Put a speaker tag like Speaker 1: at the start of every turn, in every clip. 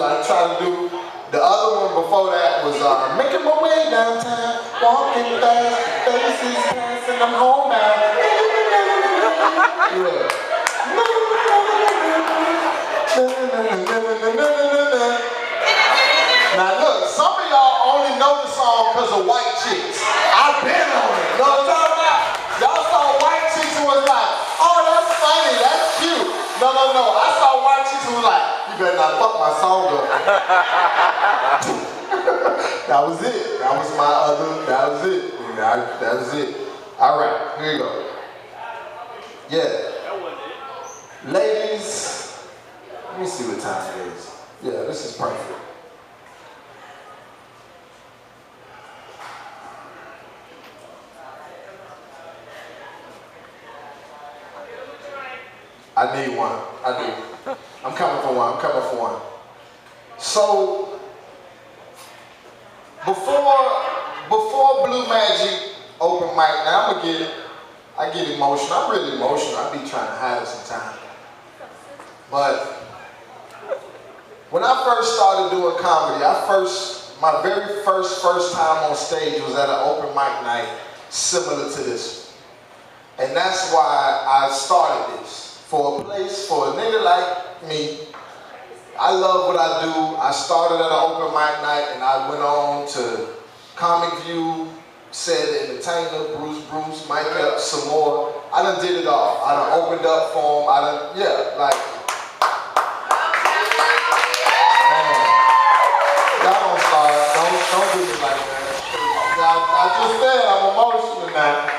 Speaker 1: I tried to do. The other one before that was making my way downtown, walking fast, faces passing, I'm home now. Yeah. Now look, some of y'all only know the song because of white chicks. I've been on it. You know what I'm talking about? Y'all saw white chicks and was like, oh, that's funny, that's cute. No. I saw white chicks and was like, you better not fuck my song up. That was it. That was my other, that was it. That was it. All right, here you go. Yeah. Ladies, let me see what time it is. Yeah, this is perfect. I need one. I do. I'm coming for one. So, before Blue Magic open mic, now I get emotional. I'm really emotional. I be trying to hide it sometimes. But when I first started doing comedy, my very first time on stage was at an open mic night similar to this. And that's why I started this. For a place, for a nigga like me. I love what I do. I started at an open mic night and I went on to Comic View, Said Entertainer, Bruce, Mike Up, some more. I done did it all. I done opened up for them. Y'all don't start. Don't do me like that. I just said I'm emotional now.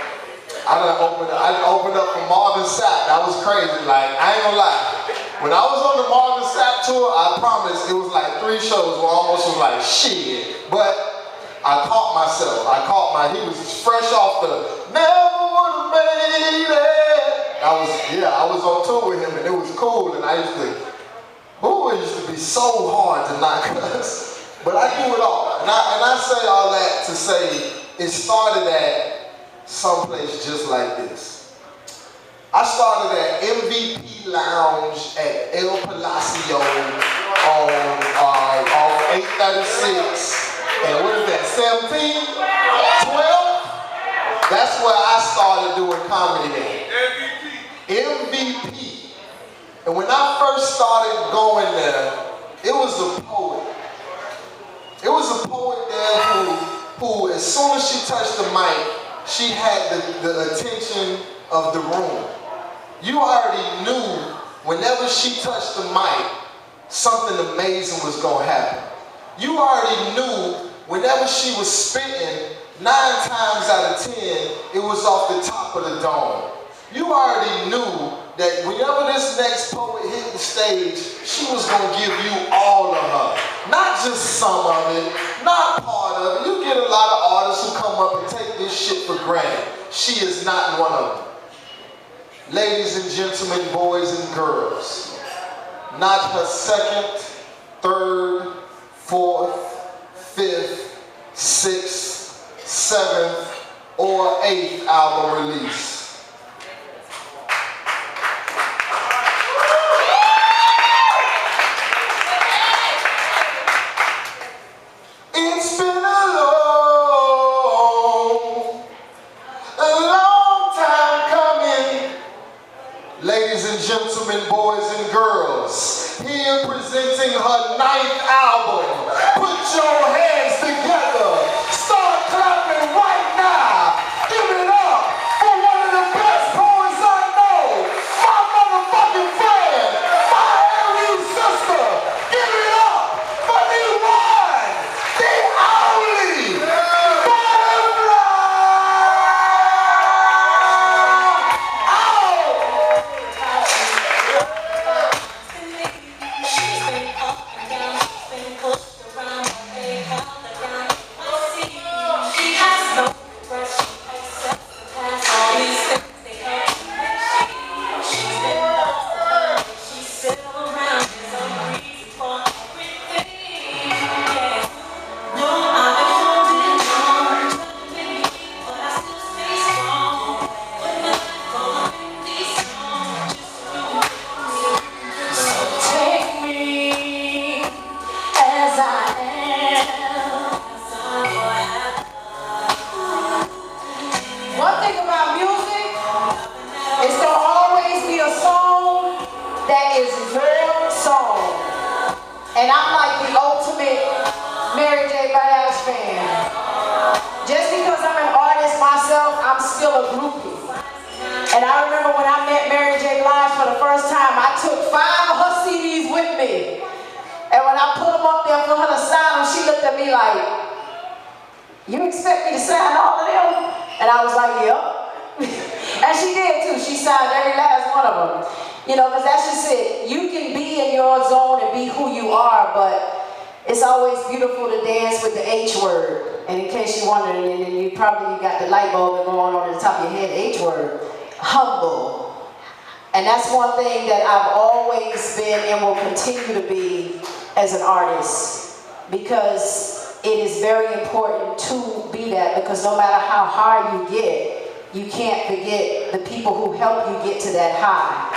Speaker 1: I opened up for Marvin Sapp. That was crazy. Like, I ain't gonna lie. When I was on the Marvin Sapp tour, I promise it was like 3 shows where I almost was like, shit. But I caught myself. He was fresh off the never would've made it. I was on tour with him and it was cool. And it used to be so hard to not cuss. But I do it all. And I say all that to say it started at someplace just like this. I started at MVP Lounge at El Palacio on 836, and what is that, 17? 12? That's where I started doing comedy at. MVP. And when I first started going there, it was a poet. It was a poet there who as soon as she touched the mic, she had the attention of the room. You already knew whenever she touched the mic, something amazing was gonna happen. You already knew whenever she was spitting, 9 times out of 10, it was off the top of the dome. You already knew that whenever this next poet hit the stage, she was gonna give you all of her. Not just some of it, not part of it. You get a lot of artists who come up and take this shit for granted. She is not one of them. Ladies and gentlemen, boys and girls, not her 2nd, 3rd, 4th, 5th, 6th, 7th, or 8th album release? It's been a long time coming. Ladies and gentlemen, boys and girls, here presenting her 9th album. Put your hands together. Start clapping right now. Give it up for one of the best poets I know. My motherfucking friend, my Aries sister. Give it up for the one, the only, Butterfly.
Speaker 2: One thing about music, it's going to always be a song that is your song. And I'm like the ultimate Mary J. Blige fan. Just because I'm an artist myself, I'm still a groupie. And I remember when I met Mary J. Blige for the first time, I took 5 of her CDs with me. And when I put them up there for her to sign them, she looked at me like, "You expect me to sign all of them?" And I was like, "Yep." And she did too. She signed every last one of them. You know, because that's just it. You can be in your zone and be who you are, but it's always beautiful to dance with the H word. And in case you're wondering, and you probably got the light bulb going on the top of your head, H word, humble. And that's one thing that I've always been and will continue to be as an artist, because it is very important to be that, because no matter how high you get, you can't forget the people who help you get to that high.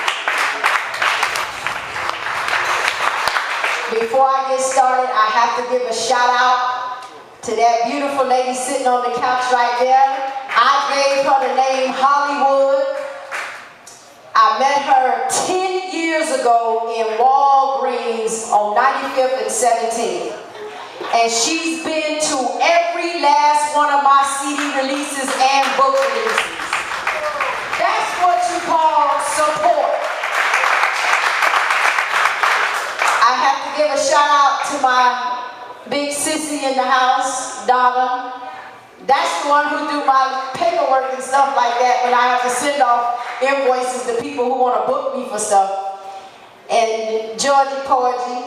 Speaker 2: Before I get started, I have to give a shout out to that beautiful lady sitting on the couch right there. I gave her the name Hollywood. I met her 10 years ago in Walgreens on 95th and 17th. And she's been to every last one of my CD releases and book releases. That's what you call support. I have to give a shout out to my big sissy in the house, Donna. That's the one who do my paperwork and stuff like that when I have to send off invoices to people who want to book me for stuff. And Georgie Porgy,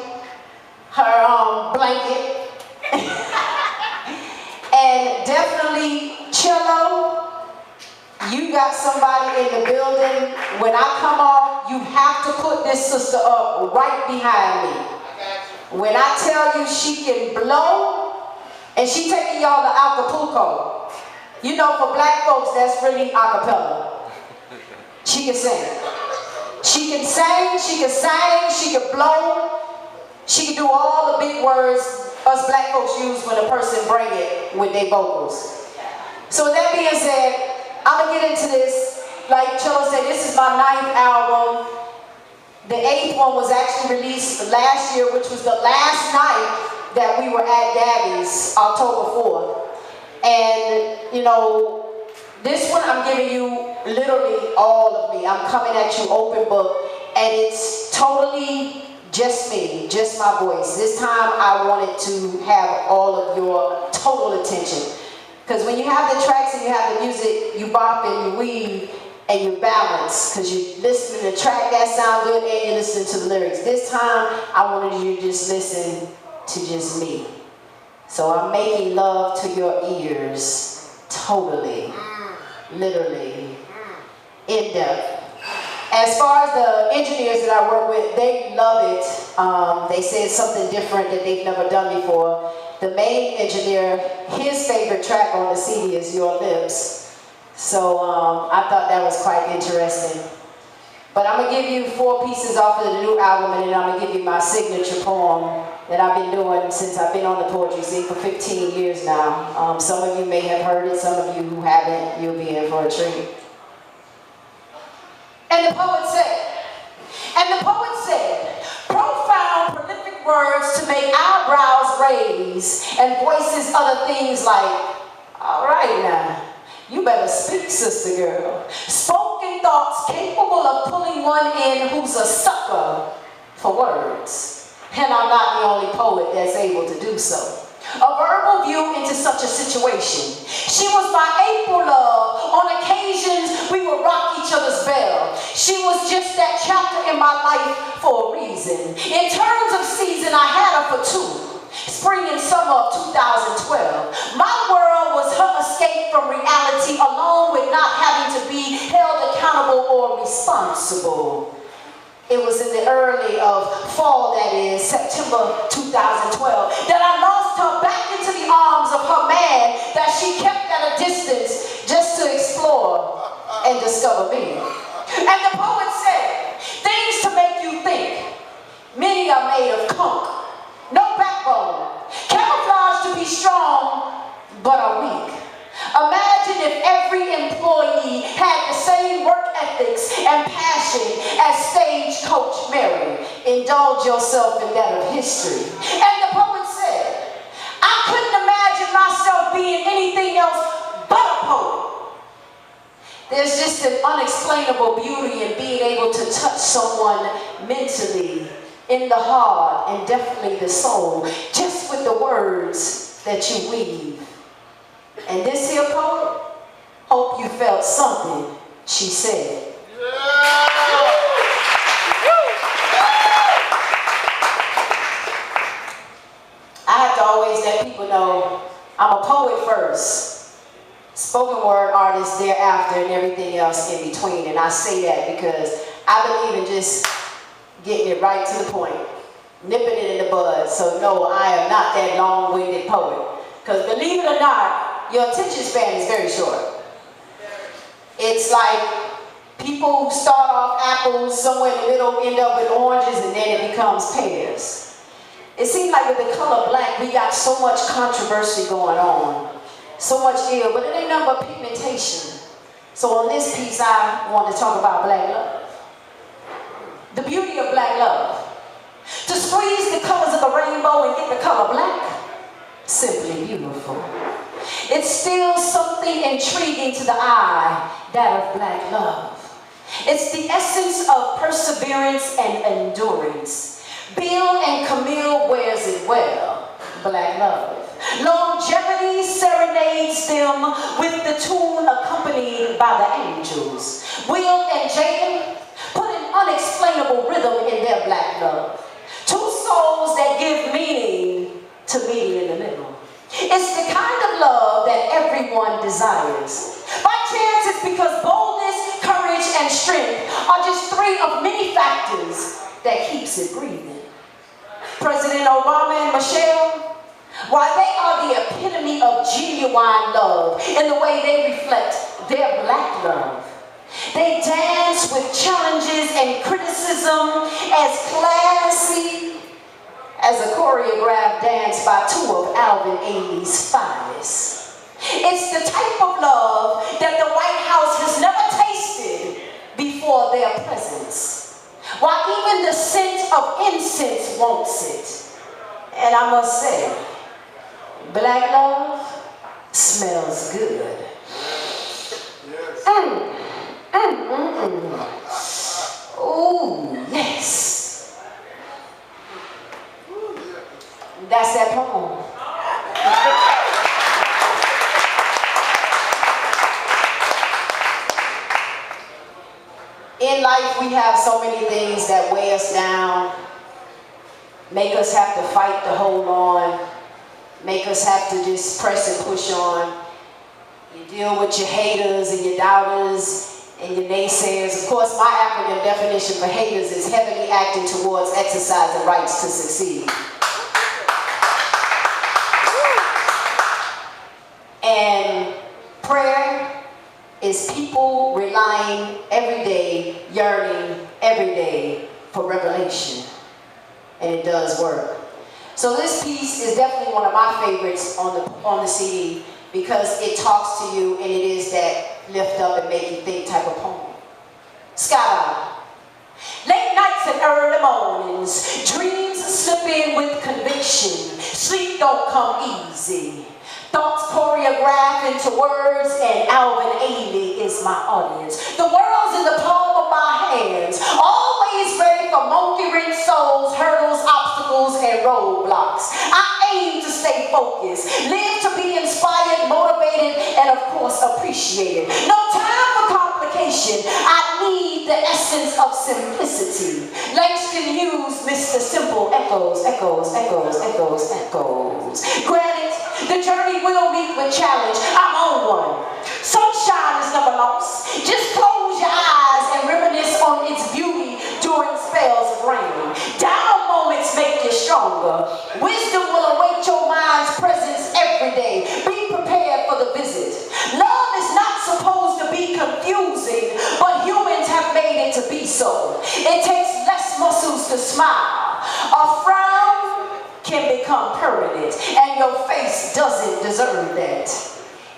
Speaker 2: her blanket. And definitely Chello, you got somebody in the building. When I come off, you have to put this sister up right behind me. When I tell you she can blow, and she taking y'all to Acapulco. You know, for black folks, that's really acapella. She can sing. She can sing, she can sing, she can blow. She can do all the big words us black folks use when a person bring it with their vocals. So with that being said, I'm gonna get into this. Like Chello said, this is my 9th album. The 8th one was actually released last year, which was the last night that we were at Gabby's, October 4th. And, you know, this one I'm giving you literally all of me. I'm coming at you open book. And it's totally just me, just my voice. This time I wanted to have all of your total attention. Because when you have the tracks and you have the music, you bop and you weave and you balance. Because you listen to the track that sound good and you listen to the lyrics. This time I wanted you to just listen to just me. So I'm making love to your ears, totally, literally, in depth. As far as the engineers that I work with, they love it. They say it's something different that they've never done before. The main engineer, his favorite track on the CD is Your Lips. So I thought that was quite interesting. But I'm going to give you 4 pieces off of the new album, and then I'm going to give you my signature poem that I've been doing since I've been on the poetry scene for 15 years now. Some of you may have heard it, some of you who haven't, you'll be in for a treat. And the poet said, profound, prolific words to make eyebrows raise, and voices utter things like, all right now, you better speak, sister girl. Spoken thoughts capable of pulling one in who's a sucker for words. And I'm not the only poet that's able to do so. A verbal view into such a situation. She was my April love. On occasions, we would rock each other's bell. She was just that chapter in my life for a reason. In terms of season, I had her for 2. Spring and summer of 2012. My world was her escape from reality, along with not having to be held accountable or responsible. It was in the early of fall, that is, September 2012, that I lost her back into the arms of her man that she kept at a distance just to explore and discover me. And the poet said, things to make you think. Many are made of conch, no backbone, camouflage to be strong, but are weak. Imagine if every employee had the same work ethics and passion as Stagecoach Mary. Indulge yourself in that of history. And the poet said, I couldn't imagine myself being anything else but a poet. There's just an unexplainable beauty in being able to touch someone mentally, in the heart, and definitely the soul, just with the words that you weave. And this here poet, hope you felt something she said. I have to always let people know I'm a poet first, spoken word artist thereafter, and everything else in between. And I say that because I believe in just getting it right to the point, nipping it in the bud. So no, I am not that long-winded poet. Because believe it or not, your attention span is very short. It's like people who start off apples, somewhere in the middle end up with oranges, and then it becomes pears. It seems like with the color black, we got so much controversy going on, so much ill, but it ain't nothing but pigmentation. So on this piece, I want to talk about black love. The beauty of black love. To squeeze the colors of the rainbow and get the color black, simply beautiful. It's still something intriguing to the eye, that of black love. It's the essence of perseverance and endurance. Bill and Camille wears it well, black love. Longevity serenades them with the tune accompanied by the angels. Will and Jaden put an unexplainable rhythm in their black love. 2 souls that give meaning to meeting in the middle. It's the kind of love that everyone desires. By chance, it's because boldness, courage, and strength are just 3 of many factors that keeps it breathing. President Obama and Michelle, why, they are the epitome of genuine love in the way they reflect their black love. They dance with challenges and criticism as classy as a choreographed dance by 2 of Alvin Ailey's finest. It's the type of love that the White House has never tasted before their presence, while even the scent of incense wants it. And I must say, black love smells good. Oh, yes. That's that poem. In life, we have so many things that weigh us down, make us have to fight to hold on, make us have to just press and push on. You deal with your haters and your doubters and your naysayers. Of course, my acronym definition for haters is heavily acting towards exercising rights to succeed. And prayer is people relying every day, yearning every day for revelation. And it does work. So this piece is definitely one of my favorites on the CD because it talks to you and it is that lift up and make you think type of poem. Skyline. Late nights and early mornings, dreams slip in with conviction. Sleep don't come easy. Thoughts choreograph into words, and Alvin Ailey is my audience. The world's in the palm of my hands, always ready for monkey-wrench souls, hurdles, obstacles, and roadblocks. I aim to stay focused, live to be inspired, motivated, and of course appreciated. No time for complication. I need the essence of simplicity. Langston Hughes, Mr. Simple, echoes, echoes, echoes, echoes, echoes. Granted, the journey will meet with challenge. I'm on one. Sunshine is never lost. Just close your eyes and reminisce on its beauty during spells of rain. Down moments make you stronger. Wisdom will await your mind's presence every day. Be prepared for the visit. Love is not supposed to be confusing, but humans have made it to be so. It takes less muscles to smile. A frown can become permanent, and your face doesn't deserve that.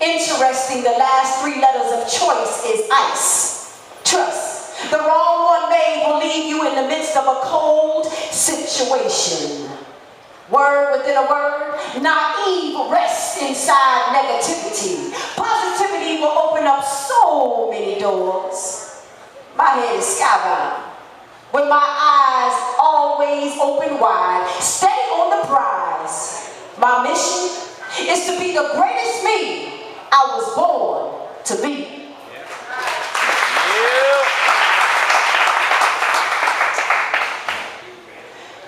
Speaker 2: Interesting, the last three letters of choice is ice. Trust, the wrong one made will leave you in the midst of a cold situation. Word within a word, naive rests inside negativity. Positivity will open up so many doors. My head is skybound, with my eyes always open wide, steady on the prize. My mission is to be the greatest me I was born to be.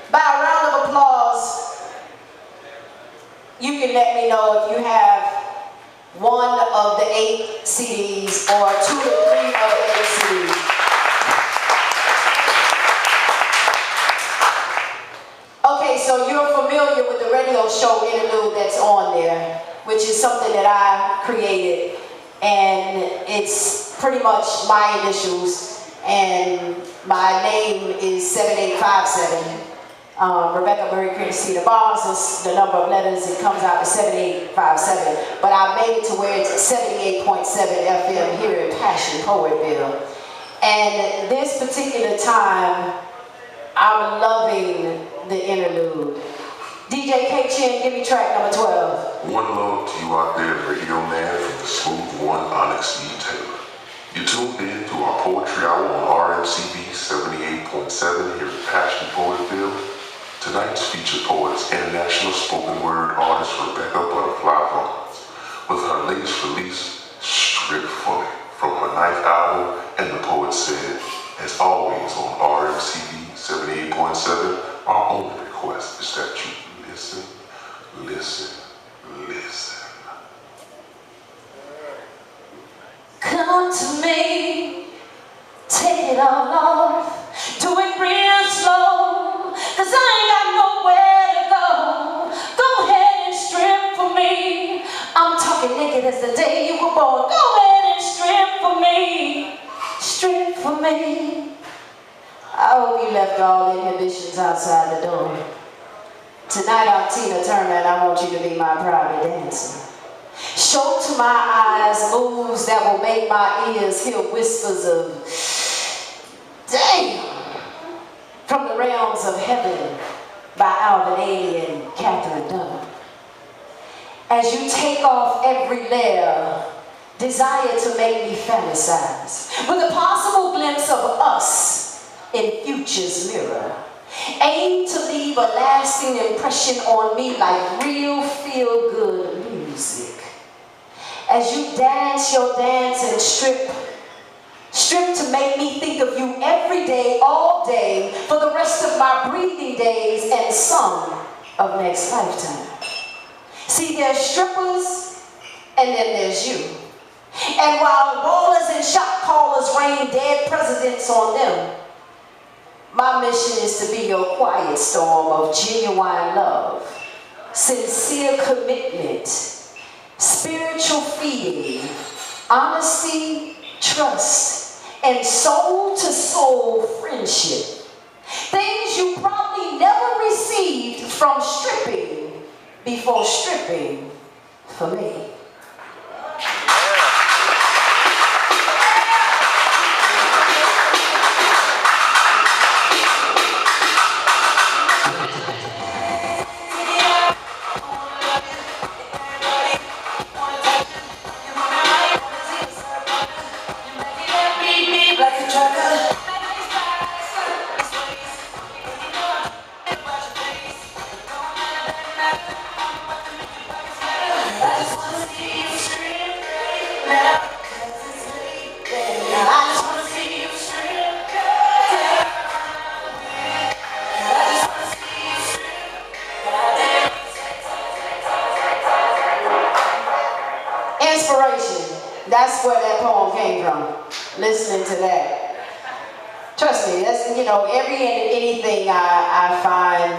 Speaker 2: By a round of applause, you can let me know if you have one of the 8 CDs or 2 to 3 of the 8 CDs. Okay, so you're familiar with the radio show interlude that's on there, which is something that I created, and it's pretty much my initials, and my name is 7857. Rebecca Murray Christina Barnes is the number of letters, it comes out to 7857, but I made it to where it's 78.7 FM here in Passion Poetville. And this particular time, I'm loving the interlude. DJ K Chin, give me track number 12.
Speaker 3: One love to you out there, radio man from the smooth one, Onyx E. Taylor. You tuned in to our poetry hour on RMCB 78.7 here in Passion Poetville. Tonight's featured poet is international spoken word artist Rebecca Butterfly Barnes with her latest release, Strip Fully, from her 9th album, And the Poet Said. As always on RMCB 78.7, our only request is that you listen, listen, listen.
Speaker 2: Come to me, take it all off, do it real slow, 'cause I ain't got nowhere to go. Go ahead and strip for me. I'm talking naked as the day you were born. Go ahead and strip for me. Strip for me. I hope you left all inhibitions outside the door. Tonight I'm Tina Turner and I want you to be my private dancer. Show to my eyes moves that will make my ears hear whispers of damn from the realms of heaven by Alvin Ailey and Catherine Dunn. As you take off every layer, desire to make me fantasize with a possible glimpse of us in future's mirror. Aim to leave a lasting impression on me like real feel-good music. As you dance your dance and strip to make me think of you every day, all day, for the rest of my breathing days and some of next lifetime. See, there's strippers and then there's you. And while ballers and shot callers rain dead presidents on them, my mission is to be your quiet storm of genuine love, sincere commitment, spiritual feeding, honesty, trust, and soul-to-soul friendship. Things you probably never received from stripping before stripping for me. Inspiration. That's where that poem came from. Listening to that. Trust me, that's, anything I find,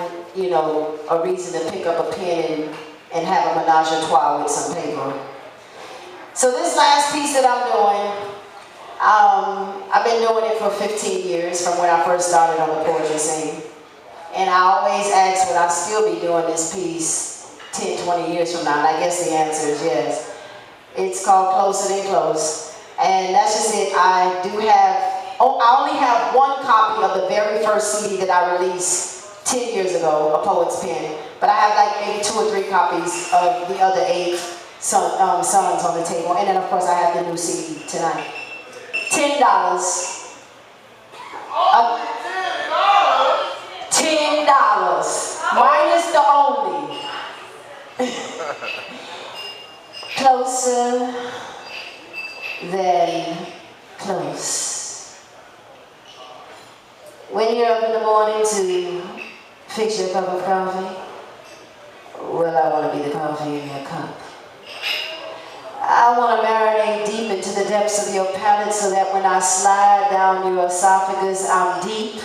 Speaker 2: a reason to pick up a pen and have a menage a trois with some paper. So this last piece that I'm doing, I've been doing it for 15 years from when I first started on the poetry scene. And I always ask, would I still be doing this piece 10, 20 years from now? And I guess the answer is yes. It's called Closer Than Close. And that's just it. I only have one copy of the very first CD that I released 10 years ago, A Poet's Pen. But I have like maybe 2 or 3 copies of the other 8 songs on the table. And then of course I have the new CD tonight. $10. $10. Minus the only. Closer than close. When you're up in the morning to fix your cup of coffee, well, I want to be the coffee in your cup. I want to marinate deep into the depths of your palate so that when I slide down your esophagus, I'm deep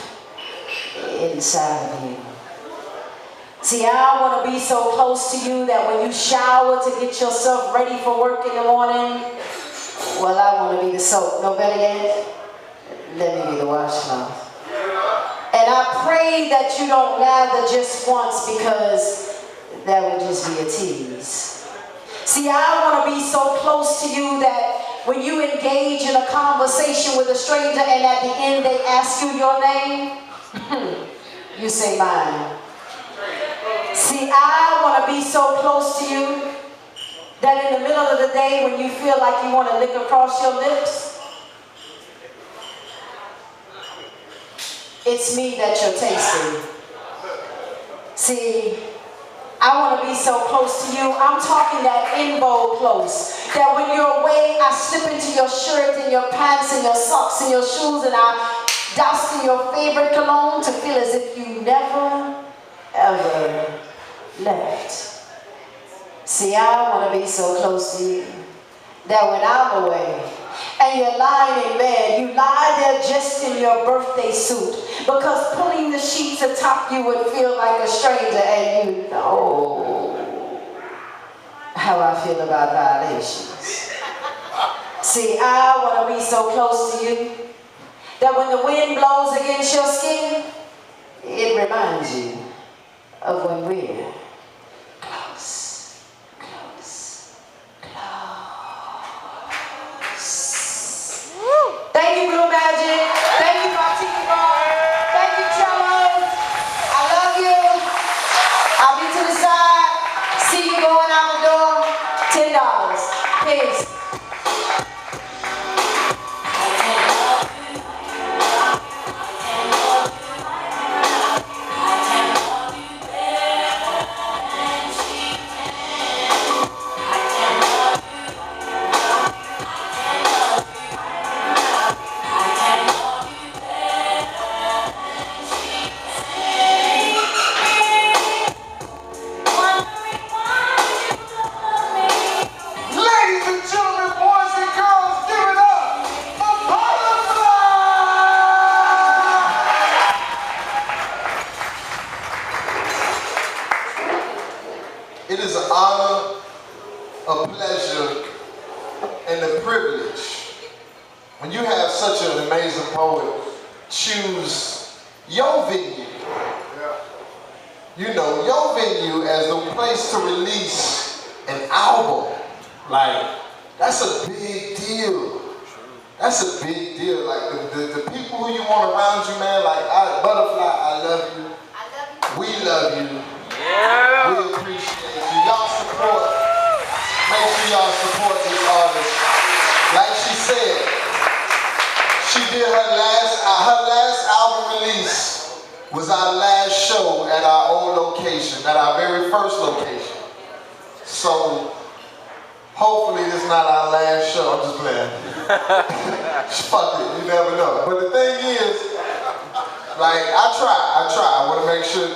Speaker 2: inside of you. See, I want to be so close to you that when you shower to get yourself ready for work in the morning, well, I want to be the soap. No better yet, let me be the washcloth. And I pray that you don't lather just once because that would just be a tease. See, I want to be so close to you that when you engage in a conversation with a stranger and at the end they ask you your name, you say mine. See, I want to be so close to you that in the middle of the day when you feel like you want to lick across your lips, it's me that you're tasting. See, I want to be so close to you. I'm talking that elbow close. That when you're away, I slip into your shirt and your pants and your socks and your shoes and I douse in your favorite cologne to feel as if you never ever left. See, I want to be so close to you that when I'm away and you're lying in bed, you lie there just in your birthday suit because pulling the sheets atop you would feel like a stranger, and you know how I feel about violations. See, I want to be so close to you that when the wind blows against your skin, it reminds you of when we're close, close, close. Thank you, Blue Magic. Thank you, Martini Bar. Thank you, Chello. I love you. I'll be to the side. See you going out the door. $10. Peace.
Speaker 1: an amazing poet, choose your venue. You know, your venue as the place to release an album. Like, that's a big deal. That's a big deal. Like, the people who you want around you, man, like, Butterfly, I love you. We love you. Yeah. We appreciate you. Y'all support. Make sure y'all support this artist. Like she said, she did her last album release was our last show at our old location, at our very first location. So hopefully this is not our last show. I'm just playing. Fuck it, you never know. But the thing is, like, I try. I want to make sure,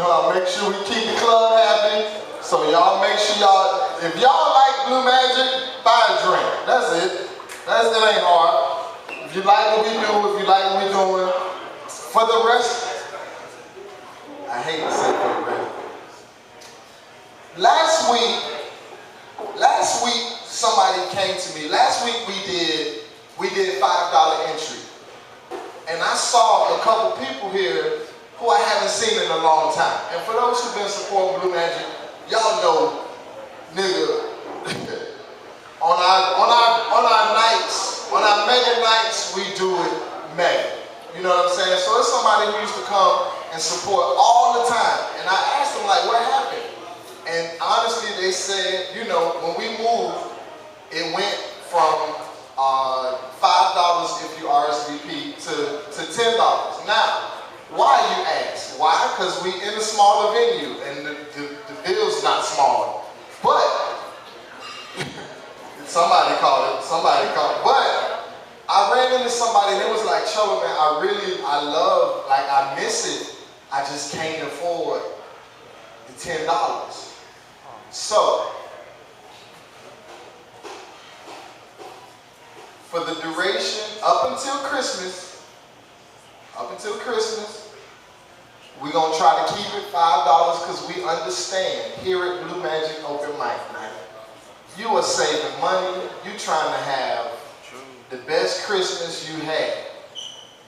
Speaker 1: I'll make sure we keep the club happy. So y'all make sure y'all, if y'all like Blue Magic, buy a drink. That's it. It ain't hard. If you like what we do, if you like what we're doing, for the rest, I hate to say for the rest. Last week somebody came to me. Last week we did $5 entry. And I saw a couple people here who I haven't seen in a long time. And for those who've been supporting Blue Magic, y'all know, nigga, on our nights, on our mega nights, we do it mega. You know what I'm saying? So it's somebody who used to come and support all the time. And I asked them, like, what happened? And honestly, they said, when we moved, it went from $5 if you RSVP to $10. Now, why, you ask? Why? Because we in a smaller venue and the bill's not smaller. But somebody called it. But I ran into somebody and it was like, Chello, man, I miss it. I just can't afford the $10. So, for the duration, up until Christmas, we're going to try to keep it $5 because we understand here at Blue Magic Open Mic Night, you are saving money, you trying to have the best Christmas you had.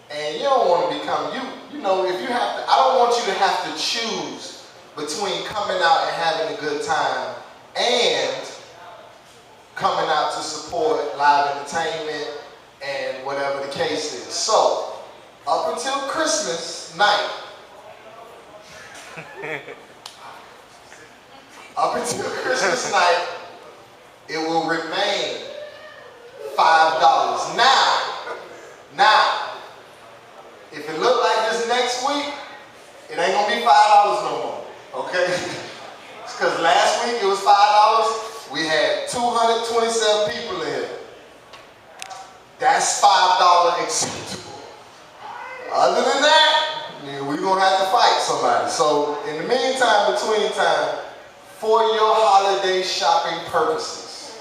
Speaker 1: And you don't want to become, if you have to, I don't want you to have to choose between coming out and having a good time and coming out to support live entertainment and whatever the case is. So, up until Christmas night, it will remain $5. Now, if it look like this next week, it ain't gonna be $5 no more, okay? It's because last week it was $5. We had 227 people in here. That's $5 acceptable. Other than that, we're gonna have to fight somebody. So in the meantime, between time, for your holiday shopping purposes,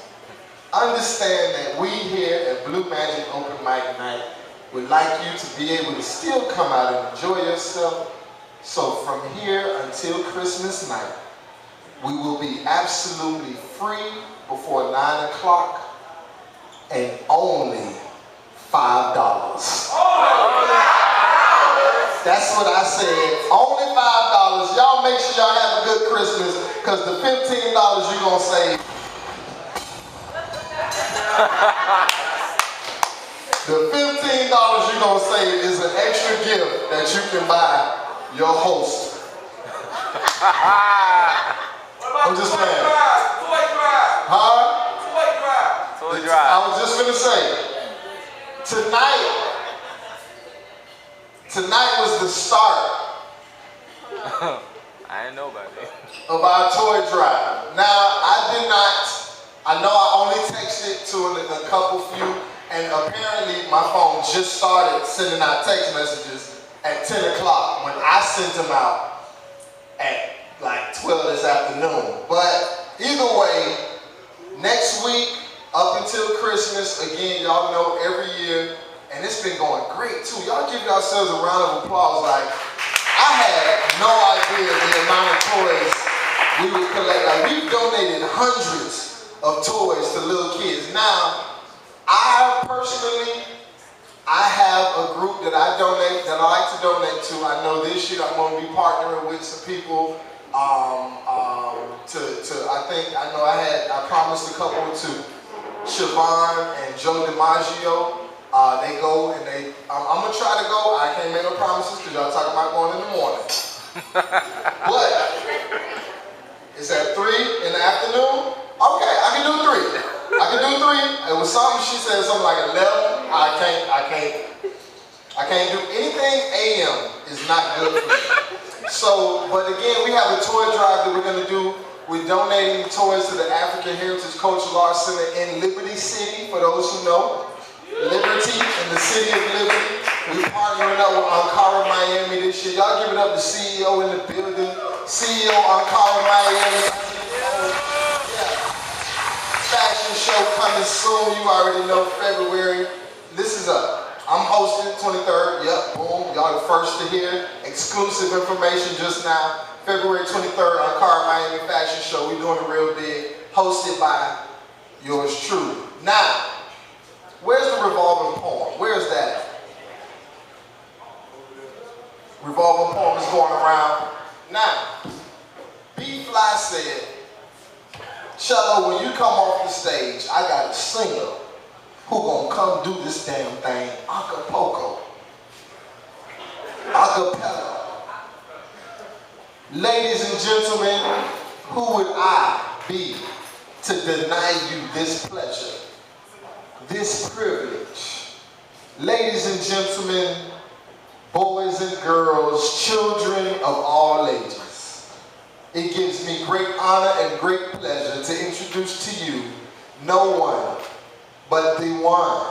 Speaker 1: understand that we here at Blue Magic Open Mic Night would like you to be able to still come out and enjoy yourself. So from here until Christmas night, we will be absolutely free before 9 o'clock and only $5. That's what I said, only $5. Y'all make sure y'all have a good Christmas because the $15 you're gonna save. The $15 you're gonna save is an extra gift that you can buy your host. I'm just playing. Huh? Toy drive. I was just gonna say, tonight was the start.
Speaker 4: I didn't know about it.
Speaker 1: Of our toy drive. Now, I know I only texted to a couple few, and apparently my phone just started sending out text messages at 10 o'clock when I sent them out at like 12 this afternoon. But either way, next week, up until Christmas, again, y'all know every year, and it's been going great too. Y'all give yourselves a round of applause. Like, I had no idea the amount of toys we would collect. Like, we've donated hundreds of toys to little kids. Now, I have a group that I like to donate to. I know this year I'm going to be partnering with some people. I promised a couple to Siobhan and Joe DiMaggio. They go and I'm gonna try to go. I can't make no promises because y'all talking about going in the morning. But it's at 3 in the afternoon. Okay, I can do 3. It was something she said, something like 11. I can't do anything AM is not good for me. So, but again, we have a toy drive that we're gonna do. We're donating toys to the African Heritage Cultural Arts Center in Liberty City, for those who know. Liberty, in the city of Liberty. We're partnering up with Ankara Miami this year. Y'all give it up to CEO in the building. CEO Ankara Miami. Yeah. Fashion show coming soon. You already know, February. This is up. I'm hosting 23rd. Yep, boom. Y'all the first to hear. Exclusive information just now. February 23rd, Ankara Miami Fashion Show. We're doing it real big. Hosted by yours truly. Now, where's the revolving poem? Where's that? Revolving poem is going around. Now, B-Fly said, Chello, when you come off the stage, I got a singer who gonna come do this damn thing acapulco. Acapella. Ladies and gentlemen, who would I be to deny you this pleasure, this privilege? Ladies and gentlemen, boys and girls, children of all ages, it gives me great honor and great pleasure to introduce to you no one but the one,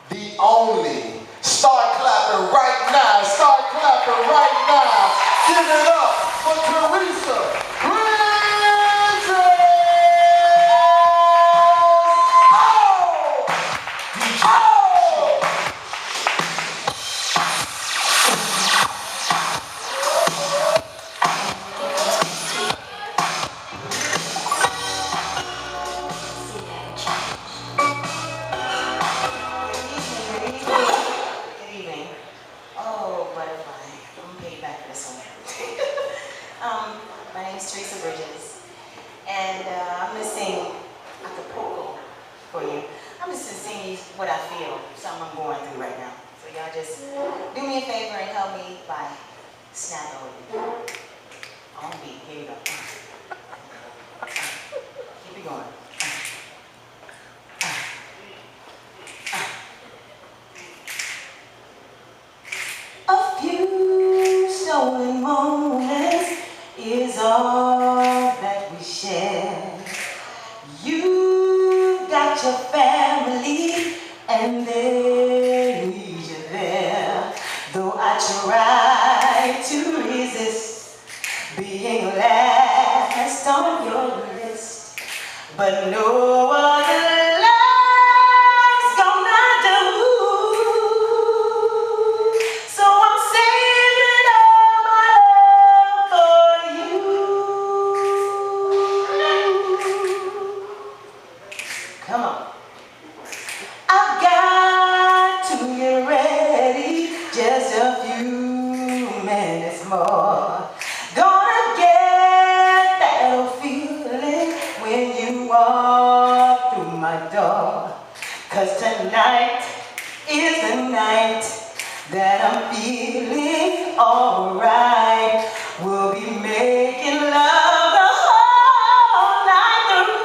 Speaker 1: the only. Start clapping right now. Start clapping right now. Give it up for Teresa Bridges.
Speaker 4: My name is Teresa Bridges, and I'm going to sing acapulco for you. I'm just going to sing you what I feel, something I'm going through right now. So y'all just do me a favor and help me by snapping with me. On beat, here you go. Keep it going. A few stolen moments is all that we share. You've got your family and they need you there. Though I try to resist being last on your list, but no other life's gonna do. So I'm saving all my love for you. Come on. I've got to get ready, just a few minutes more. Gonna get that old feeling when you walk through my door. 'Cause tonight is the night that I'm feeling alright. We'll be making love the whole night through.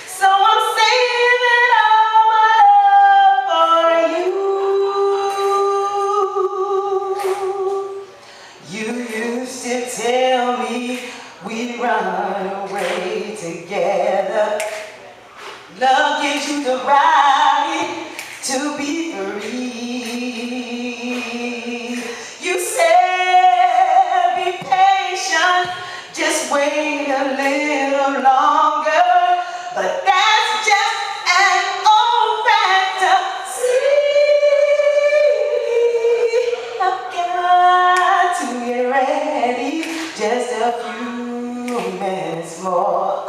Speaker 4: So I'm saving all my love for you. You used to tell me we'd run away together. Love gives you the right to be free. You said be patient, just wait a little longer. But that's just an old fantasy. I've got to get ready, just a few minutes more.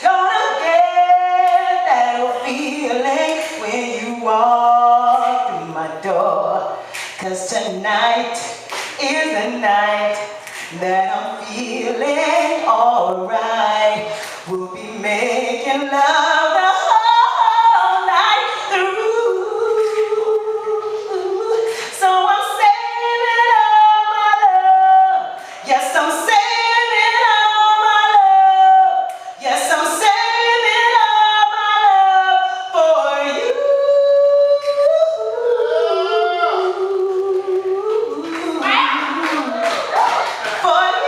Speaker 4: Gonna get that old feeling when you walk walk through my door. 'Cause tonight is the night that I'm feeling alright. We'll be making love the whole night through. So I'm saving all my love. Yes, I'm saving all my love. Yes, I'm saving all my love for you. For you.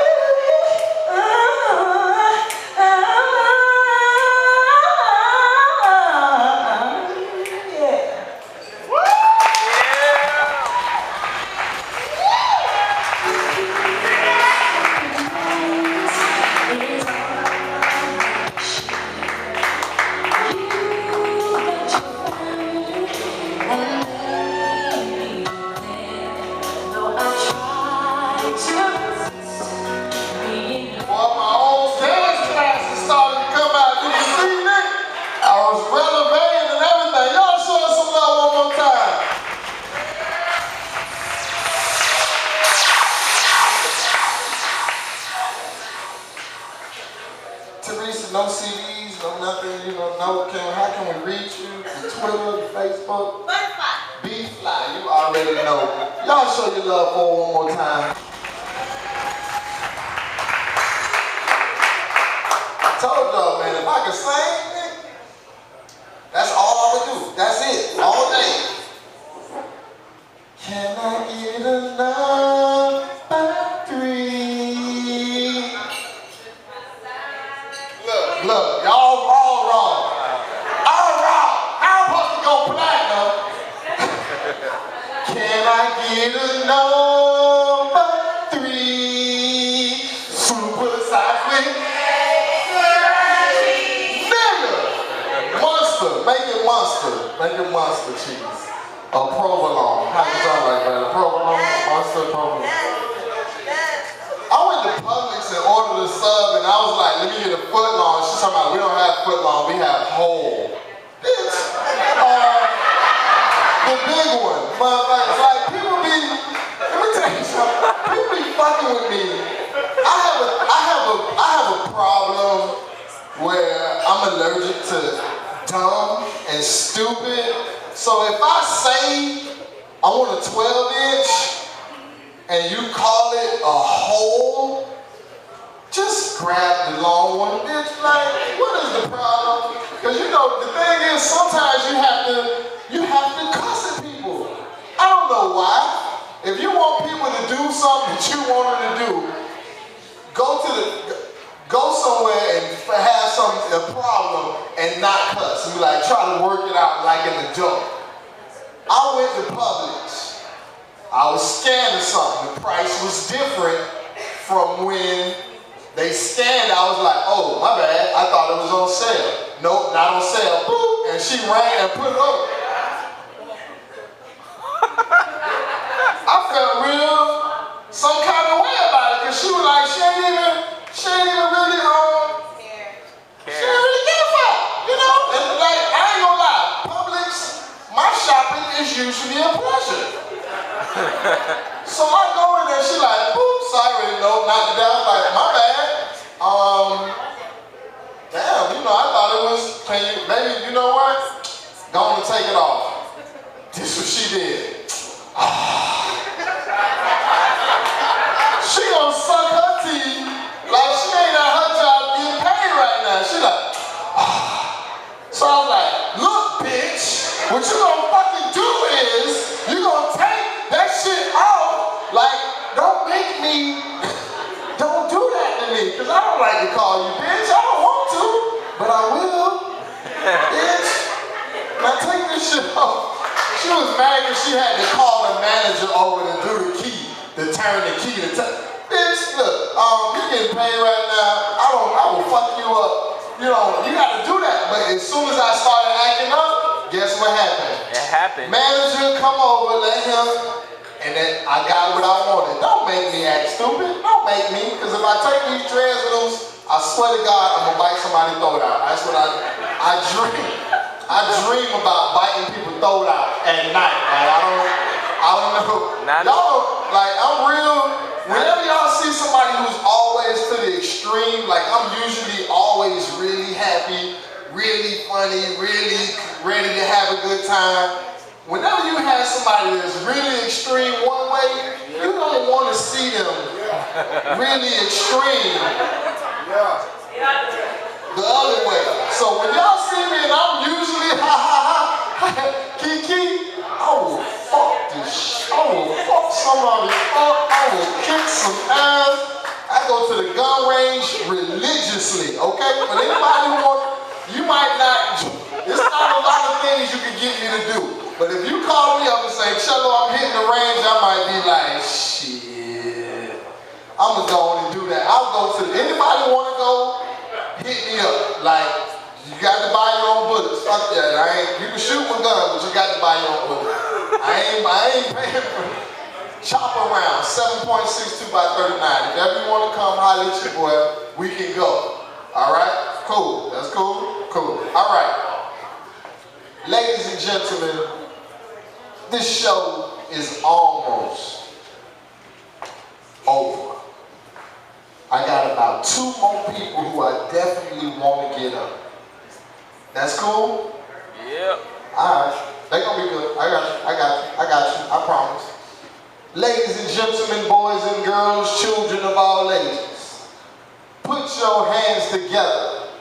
Speaker 1: No CDs, no nothing, you know, how can we reach you? Twitter, Facebook? B-Fly, you already know. Y'all show your love for one more time. I told y'all, man, if I could sing, that's all I would do. That's it, all day. Can I get enough by 3? Look, y'all all wrong. All wrong. I'm supposed to go platinum. Can I get a number 3? Super size with nigga. Monster. Make it monster. Make it monster cheese. A provolone. How you sound like that? A provolone? Monster provolone. I went to Publix and ordered a sub, and I was like, let me get a foot long. She's talking about, we don't have foot long, we have whole. Bitch. The big one. But like people be, let me tell you something, people be fucking with me. I have a problem where I'm allergic to dumb and stupid. So if I say I want a 12-inch, and you call it a hole, just grab the long one, bitch. Like, what is the problem? Because you know, the thing is, sometimes you have to cuss at people. I don't know why. If you want people to do something that you want them to do, go somewhere and have a problem and not cuss. And be like, try to work it out like an adult. I went to Publix. I was scanning something. The price was different from when they scanned. I was like, oh, my bad. I thought it was on sale. Nope, not on sale. Boop. And she ran and put it over. I felt some kind of way about it, because she was like, she ain't even really she ain't really give a fuck, you know? And like, I ain't gonna lie, Publix, my shopping is usually a pleasure. So I go in there, she like, oops, sorry, no, not that. I was like, my bad. Damn, you know, I thought it was, maybe, you know what? Go on and take it off. This is what she did. She gonna suck her teeth like she ain't at her job getting paid right now. She like, So I was like, look, bitch, what you gonna fucking do is, you gonna take that shit off. Like, don't do that to me, because I don't like to call you bitch. I don't want to, but I will. Bitch, now take this shit off. She was mad because she had to call the manager over to do the key, to turn the key to bitch, look, you getting paid right now. I will fuck you up. You know, you gotta do that. But as soon as I started acting up, guess what happened?
Speaker 5: It happened.
Speaker 1: Manager, come over, let him, and then I got what I wanted. Don't make me act stupid. Don't make me, because if I take these dreads loose, I swear to God, I'm gonna bite somebody's throat out. That's what I drink. I dream about biting people's throat out at night. Like, I don't know. Y'all, like, I'm real. Whenever y'all see somebody who's always to the extreme, like, I'm usually always really happy, really funny, really ready to have a good time. Whenever you have somebody that's really extreme one way, you don't want to see them really extreme the other way. So when y'all see me and I'm usually kiki, I will fuck this shit. I will fuck somebody up. I will kick some ass. I go to the gun range religiously, okay? But anybody who want, you might not, it's not a lot of things you can get me to do. But if you call me up and say, Chello, I'm hitting the range, I might be like, shit. I'm gonna go on and do that. I'll go to, anybody wanna go? Hit me up. Like, you got to buy your own bullets. Fuck that. You can shoot with guns, but you got to buy your own bullets. I ain't paying for chopper round, 7.62 by 39. If ever you want to come holler at your boy, we can go. All right? Cool. That's cool? Cool. All right. Ladies and gentlemen, this show is almost over. I got about 2 more people who I definitely want to get up. That's cool?
Speaker 5: Yep.
Speaker 1: Alright. They're going to be good. I got you. I promise. Ladies and gentlemen, boys and girls, children of all ages, put your hands together.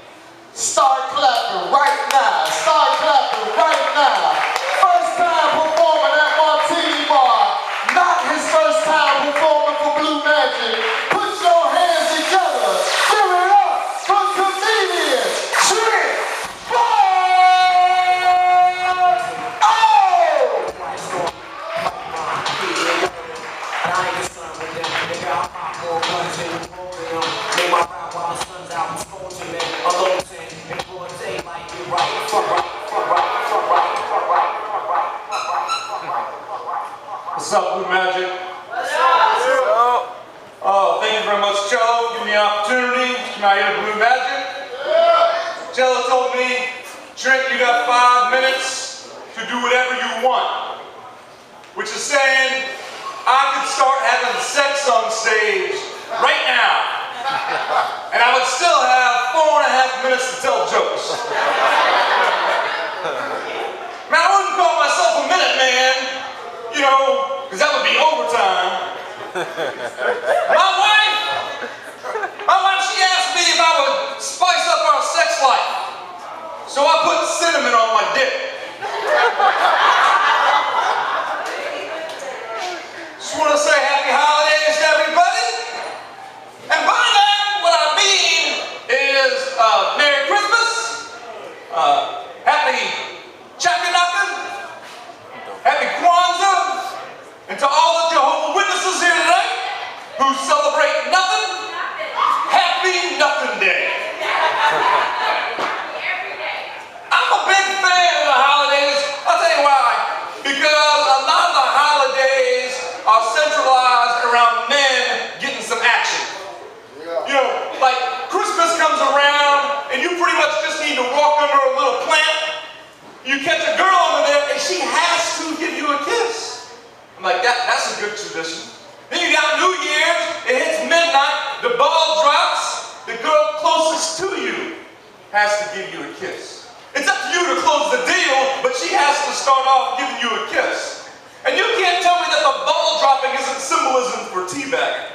Speaker 1: Start clapping right now. Start clapping right now. First time performing at Martini Bar. Not his first time performing for Blue Magic. Put your hands together. Give it up for comedian Trick.
Speaker 6: What's up, Blue Magic? What's up? Oh, thank you very much, Chello, for giving me the opportunity to come out here to Blue Magic. Chello told me, Trent, you got 5 minutes to do whatever you want. Which is saying, I could start having sex on stage right now. And I would still have 4.5 minutes to tell jokes. Man, I wouldn't call myself a minute man, you know, because that would be overtime. My wife, she asked me if I would spice up our sex life. So I put cinnamon on my dick. Just want to say happy holidays to everybody. And by that, what I mean is Merry Christmas, Happy Chakanaka, Happy Kwanzaa, and to all the Jehovah's Witnesses here tonight who celebrate nothing, Happy Nothing Day. I'm a big fan of the holidays. I'll tell you why. Because a lot of the holidays are centralized around men getting some action. You know, like Christmas comes around and you pretty much just need to walk under a little plant. You catch a girl under there and she has to give you a kiss. I'm like, that's a good tradition. Then you got New Year's, it hits midnight, the ball drops, the girl closest to you has to give you a kiss. It's up to you to close the deal, but she has to start off giving you a kiss. And you can't tell me that the ball dropping isn't symbolism for teabagging.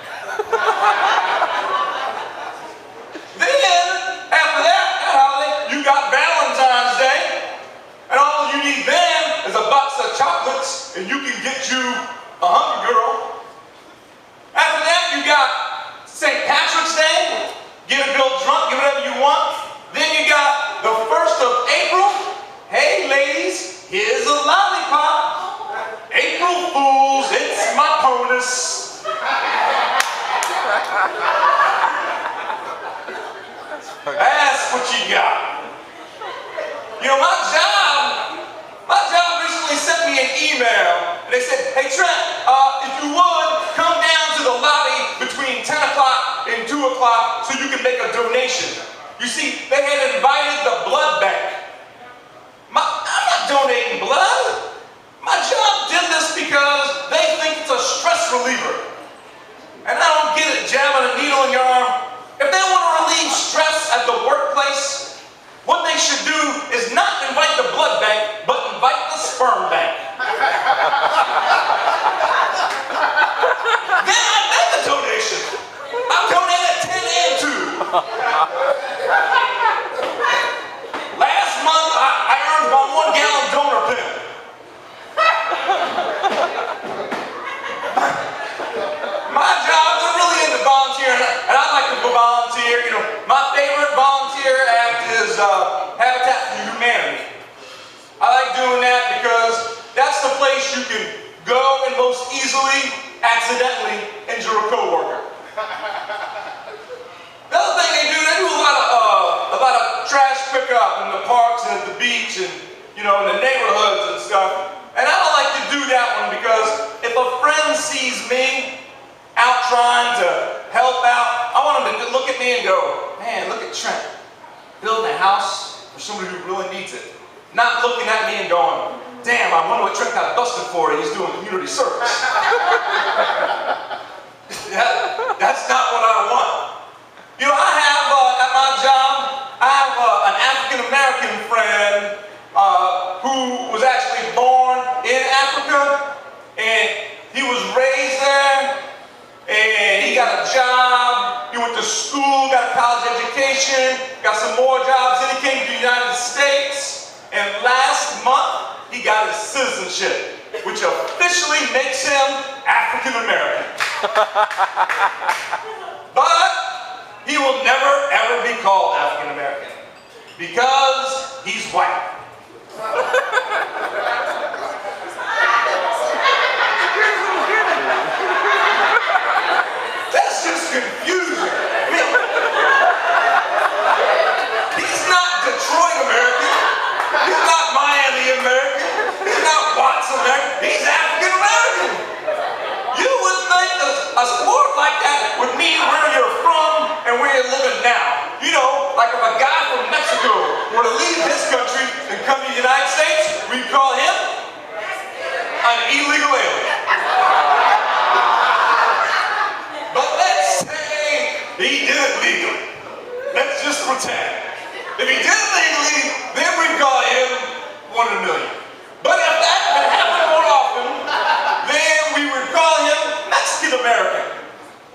Speaker 6: Then, after that holiday, you got Valentine's Day, and all you need then is a box of chocolates, and you can get you a hungry girl. After that, you got St. Patrick's Day, get a girl drunk, get whatever you want. Then you got the 1st of April. Hey ladies, here's a lollipop. April Fools, it's my bonus. That's what you got. You know, my job recently sent me an email. And they said, hey Trent, if you would, come down to the lobby between 10 o'clock and 2 o'clock so you can make a donation. You see, they had invited the blood bank. not donating blood. My job did this because they think it's a stress reliever. And I don't get it jamming a needle in your arm. If they want to relieve stress at the workplace, what they should do is not invite the blood bank, but invite the sperm bank. Then I make a donation. I'll donate at 10 and 2. Last month, I earned about 1 gallon donor pin. My job, they're really into volunteering, and I like to volunteer. You know, my favorite volunteer act is Habitat for Humanity. I like doing that because that's the place you can go and most easily, accidentally, injure a coworker. The other thing they do a lot of trash pickup in the parks and at the beach and, you know, in the neighborhoods and stuff. And I don't like to do that one because if a friend sees me out trying to help out, I want them to look at me and go, man, look at Trent, building a house for somebody who really needs it. Not looking at me and going, damn, I wonder what Trent got busted for. He's doing community service. That's not what I want. You know, I have, at my job, I have an African-American friend who was actually born in Africa, and he was raised there, and he got a job, he went to school, got a college education, got some more jobs, then he came to the United States, and last month, he got his citizenship, which officially makes him African-American. But he will never, ever be called African-American because he's white. That's just confusing. He's not Detroit American. He's not Miami American. He's not Watts American. He's African American. You would think a sport like that would mean where you're from and where you're living now. You know, like if a guy from Mexico were to leave his country and come to the United States, we'd call him an illegal alien. But let's say he did it legally. Let's just pretend. If he did it legally, then we'd call him 1 in a million. But if that had happened more often, then we would call him Mexican American.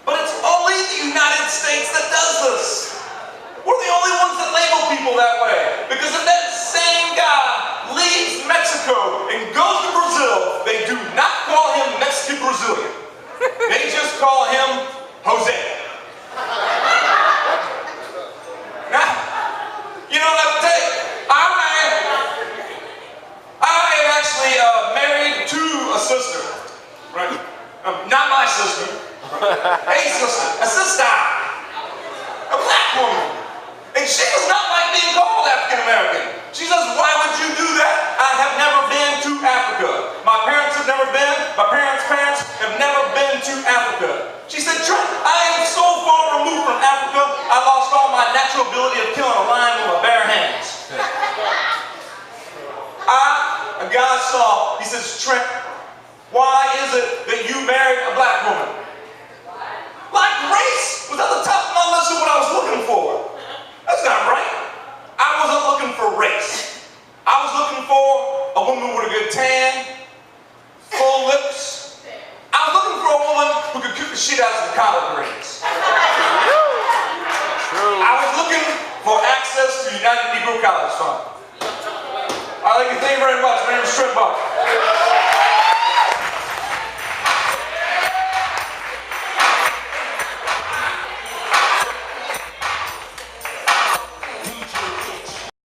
Speaker 6: But it's only the United States that does this. We're the only ones that label people that way. Because if that same guy leaves Mexico and goes to Brazil, they do not call him Mexican Brazilian. They just call him Jose. Now, you know what I would tell you? I am actually married to a sister, right? Not my sister, a sister, a black woman. And she does not like being called African American. She says, why would you do that? I have never been to Africa. My parents have never been. My parents' parents have never been to Africa. She said, Trent, I am so far removed from Africa, I lost all my natural ability of killing a lion with my bare hands. A guy saw, he says, Trent, why is it that you married a black woman? Like race was at the top of my list of what I was looking for. That's not right. I wasn't looking for race. I was looking for a woman with a good tan, full lips. I was looking for a woman who could cook the shit out of the collard greens. I was looking for access to the United Negro College Fund. I'd like to thank you very much. My name is Trent Buck.